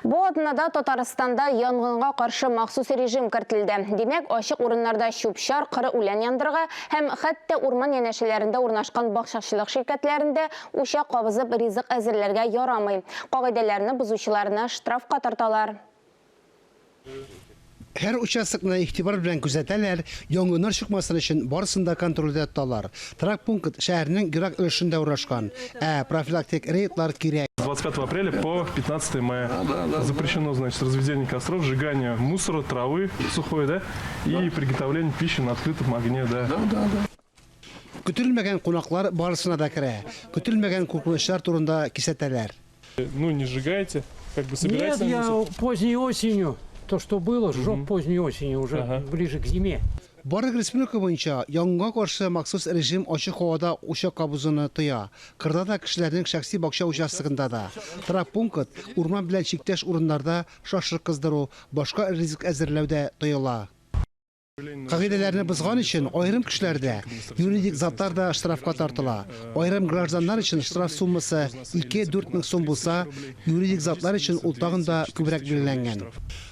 Бу атнада Татарстанда янгынга каршы махсус режим кертилди. Демек, ачык урыннарда шупшар, кыры үлән яндырга һәм хәтта урман янәшәләрендә урнашкан бакчачылык ширкәтләрендә учак кабызып ризык әзерләргә ярамый. Кагыйдәләрне бузучыларны штрафка тарталар. Her участокны ихтибар белән күзәтәләр, янгыннар чыкмасын өчен барысында контрольдә тоталар. Трак пункт шәһәрнең ерак өлешендә урнашкан, профилактик рейдлар кирәк. 25 апреля по 15 мая запрещено, значит, разведение костров, сжигание мусора, травы сухой, да, и приготовление пищи на открытом огне, да. Көтелмәгән кунаклар барысына да керә. Көтелмәгән куркынычлар турында кисәтәләр. Ну, не сжигайте, как бы собирайте. Нет, я поздней осенью, то, что было, сжег поздней осенью, уже ближе к зиме. Барлык республика буенча янгынга каршы махсус режим ачык һавада учак кабызуны тыя. Кырда да кешеләрнең шәхси бакча участогында да. Трак пункт урман белән чиктәш урыннарда шашыр кыздыру, башка ризык әзерләүдә тыела. Кагыйдәләрне бозган өчен аерым кешеләрдә юридик затлар да штрафка тартыла. Аерым гражданнар өчен штраф суммасы 2-4 мең сум булса, юридик затлар өчен ул тагын да күбрәк билгеләнгән.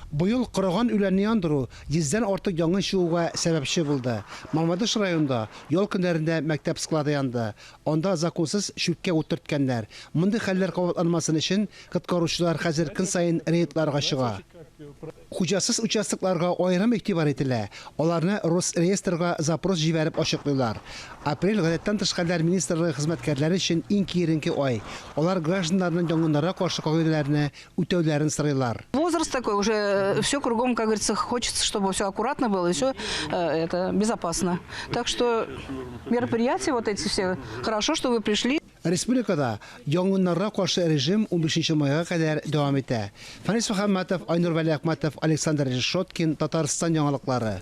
Бу ел кырыган үләнне яндыру 100дән артык янгын чыгуга сәбәпче булды. Мамадыш районында ял көннәрендә мәктәп склады янды. Анда законсыз шүккә утыртканнар. Мондый хәлләр кабатланмасын өчен коткаручылар хәзер көн сайын рейдларга чыга. Хуҗасыз участокларга аерым игътибар ителә. Аларны Росреестрга запрос җибәреп ачыклыйлар. Апрель гадәттән тыш хәлләр министрлыгы хезмәткәрләре өчен иң киеренке ай. Алар гражданнарның янгыннарга каршы кагыйдәләрне үтәүләрен сорыйлар. Возраст такой, уже все кругом, как говорится, хочется, чтобы все аккуратно было и все это безопасно. Так что мероприятия вот эти все, хорошо, что вы пришли. Республикада янгыннарга каршы режим 15 майга кадәр дәвам итә. Фанис Мөхәммәтов, Айнур Вәли Әхмәтов, Александр Решоткин, Татарстан яңалыклары.